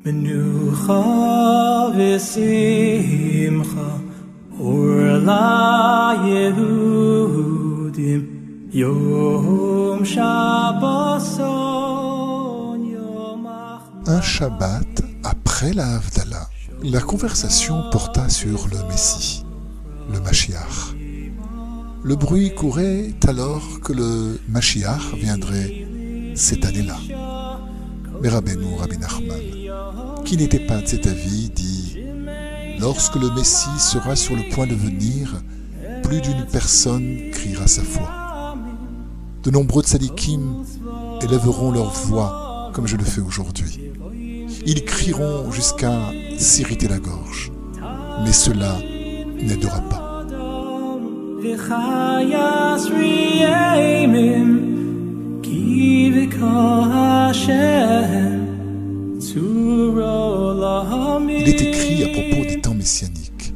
Menucha v'simcha Orla Yehudim Yom Shabboson Yom Un Shabbat après la Havdalah, la conversation porta sur le Messie, le Mashiach. Le bruit courait alors que le Mashiach viendrait cette année-là. Mais Rabbeinu, Rabbi Nachman, qui n'était pas de cet avis, dit « Lorsque le Messie sera sur le point de venir, plus d'une personne criera sa foi. De nombreux tzadikim élèveront leur voix comme je le fais aujourd'hui. Ils crieront jusqu'à s'irriter la gorge, mais cela n'aidera pas. Il est écrit à propos des temps messianiques.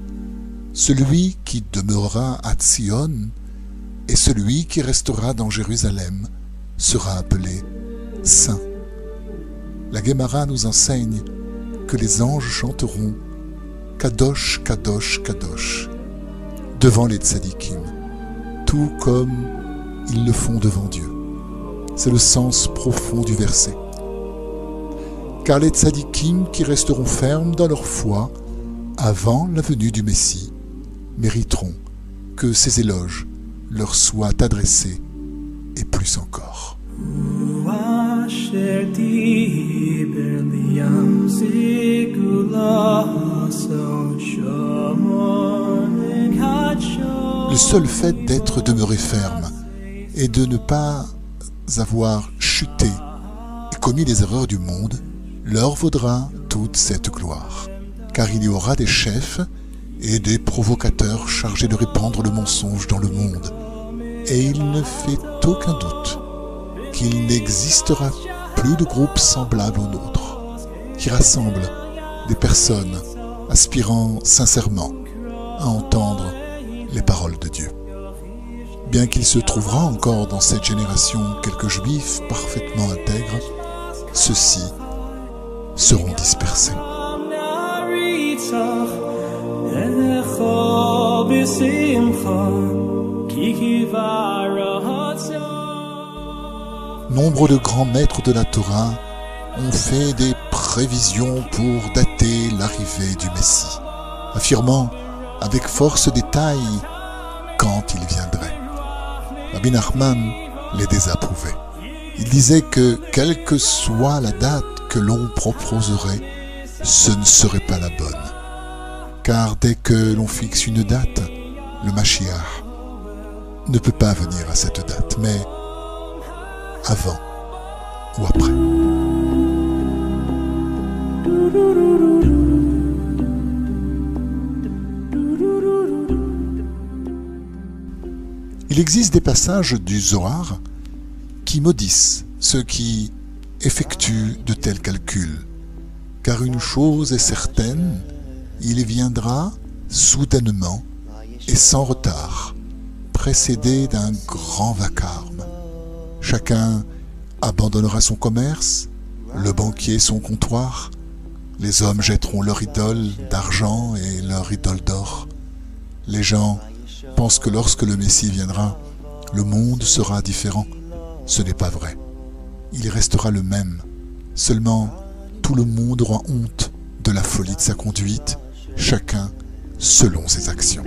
Celui qui demeurera à Tzion et celui qui restera dans Jérusalem sera appelé saint. La Gemara nous enseigne que les anges chanteront Kadosh, Kadosh, Kadosh devant les tzadikim, tout comme ils le font devant Dieu. C'est le sens profond du verset. Car les tzadikim qui resteront fermes dans leur foi avant la venue du Messie mériteront que ces éloges leur soient adressés et plus encore. Le seul fait d'être demeuré ferme et de ne pas avoir chuté et commis les erreurs du monde leur vaudra toute cette gloire. Car il y aura des chefs et des provocateurs chargés de répandre le mensonge dans le monde. Et il ne fait aucun doute qu'il n'existera plus de groupe semblable au nôtre, qui rassemble des personnes aspirant sincèrement à entendre les paroles de Dieu. Bien qu'il se trouvera encore dans cette génération quelques juifs parfaitement intègres, ceux-ci seront dispersés. Nombre de grands maîtres de la Torah ont fait des prévisions pour dater l'arrivée du Messie, affirmant avec force détail quand il viendrait. Rabbi Nachman les désapprouvait. Il disait que quelle que soit la date que l'on proposerait, ce ne serait pas la bonne. Car dès que l'on fixe une date, le Mashiach ne peut pas venir à cette date, mais avant ou après. Il existe des passages du Zohar qui maudissent ceux qui effectuent de tels calculs, car une chose est certaine, il viendra soudainement et sans retard, précédé d'un grand vacarme. Chacun abandonnera son commerce, le banquier son comptoir, les hommes jetteront leur idole d'argent et leur idole d'or. Les gens pensent que lorsque le Messie viendra, le monde sera différent. Ce n'est pas vrai. Il restera le même. Seulement, tout le monde aura honte de la folie de sa conduite, chacun selon ses actions.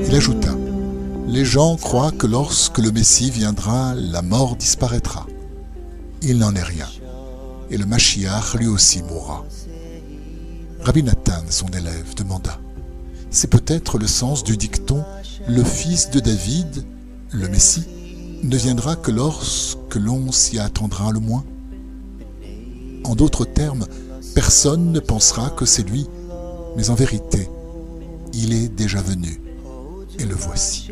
Il ajouta, les gens croient que lorsque le Messie viendra, la mort disparaîtra. Il n'en est rien. Et le Mashiach lui aussi mourra. Rabbi Nathan, son élève, demanda, c'est peut-être le sens du dicton « Le fils de David, le Messie, ne viendra que lorsque l'on s'y attendra le moins ?» En d'autres termes, personne ne pensera que c'est lui, mais en vérité, il est déjà venu, et le voici.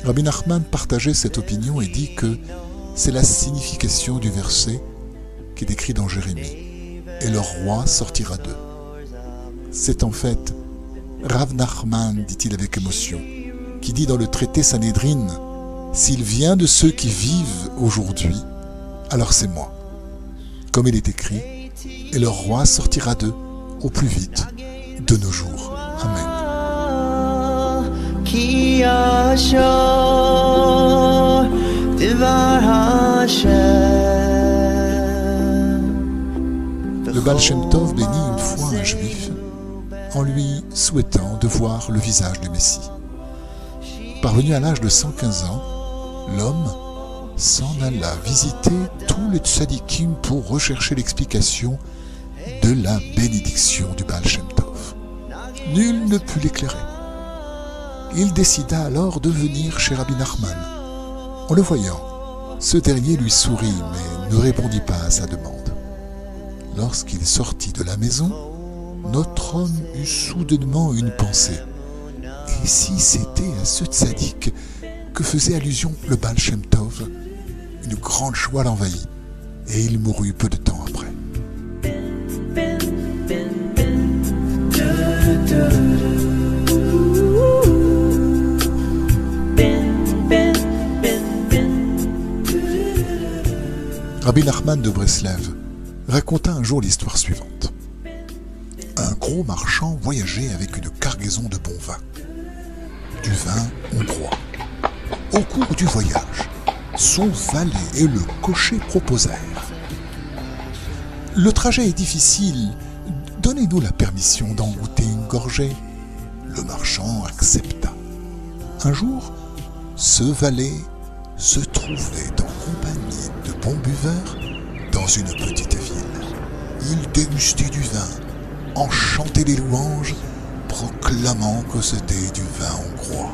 Rabbi Nachman partageait cette opinion et dit que c'est la signification du verset qui est décrit dans Jérémie, et leur roi sortira d'eux. C'est en fait Rav Nachman, dit-il avec émotion, qui dit dans le traité Sanhédrin, s'il vient de ceux qui vivent aujourd'hui, alors c'est moi. Comme il est écrit, et leur roi sortira d'eux au plus vite de nos jours. Amen. Le Baal Shem Tov bénit une fois un juif en lui souhaitant de voir le visage du Messie. Parvenu à l'âge de 115 ans, l'homme s'en alla visiter tous les tzadikim pour rechercher l'explication de la bénédiction du Baal Shem Tov. Nul ne put l'éclairer. Il décida alors de venir chez Rabbi Nachman. En le voyant, ce dernier lui sourit mais ne répondit pas à sa demande. Lorsqu'il sortit de la maison, notre homme eut soudainement une pensée. Et si c'était à ce tzaddik que faisait allusion le Baal Shem Tov, une grande joie l'envahit, et il mourut peu de temps après. Rabbi Nachman de Breslev raconta un jour l'histoire suivante. Un gros marchand voyageait avec une cargaison de bon vin, du vin hongrois. Au cours du voyage, son valet et le cocher proposèrent: « Le trajet est difficile, donnez-nous la permission d'en goûter une gorgée. » Le marchand accepta. Un jour, ce valet se trouvait en compagnie de bons buveurs dans une petite ville. Il dégustait du vin, en chantait des louanges, proclamant que c'était du vin hongrois.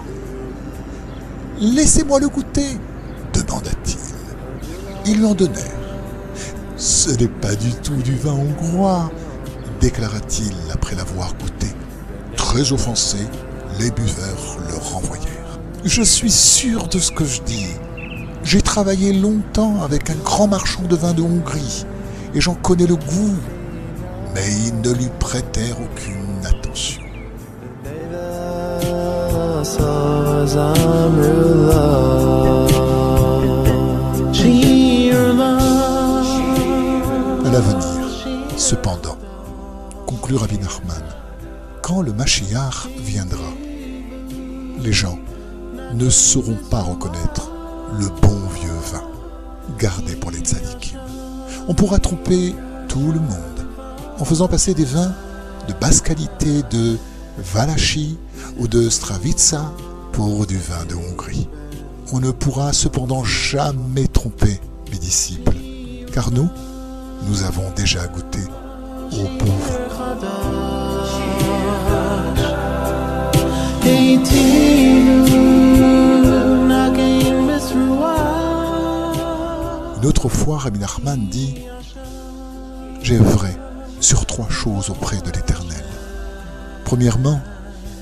« Laissez-moi le goûter !» demanda-t-il. Ils lui en donnèrent. « Ce n'est pas du tout du vin hongrois !» déclara-t-il après l'avoir goûté. Très offensés, les buveurs le renvoyèrent. « Je suis sûr de ce que je dis. J'ai travaillé longtemps avec un grand marchand de vin de Hongrie et j'en connais le goût. » Mais ils ne lui prêtèrent aucune attention. À l'avenir, cependant, conclut Rabbi Nachman, quand le Mashiach viendra, les gens ne sauront pas reconnaître le bon vieux vin gardé pour les tzadikim. On pourra tromper tout le monde en faisant passer des vins de basse qualité de Valachi ou de Stravitsa pour du vin de Hongrie. On ne pourra cependant jamais tromper mes disciples, car nous avons déjà goûté au bon vin. Une autre fois, Rabbi Nachman dit: « J'ai œuvré sur 3 choses auprès de l'Éternel. Premièrement,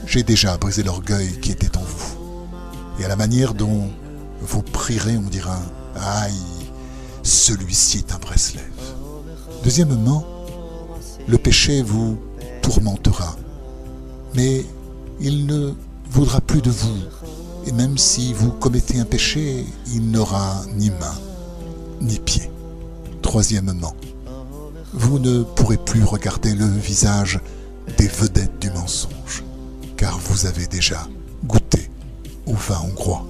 j'ai déjà brisé l'orgueil qui était en vous. Et à la manière dont vous prierez, on dira: aïe, celui-ci est un Breslev. Deuxièmement, le péché vous tourmentera, mais il ne voudra plus de vous. Et même si vous commettez un péché, il n'aura ni main, ni pied. Troisièmement, vous ne pourrez plus regarder le visage des vedettes du mensonge, car vous avez déjà goûté au vin hongrois.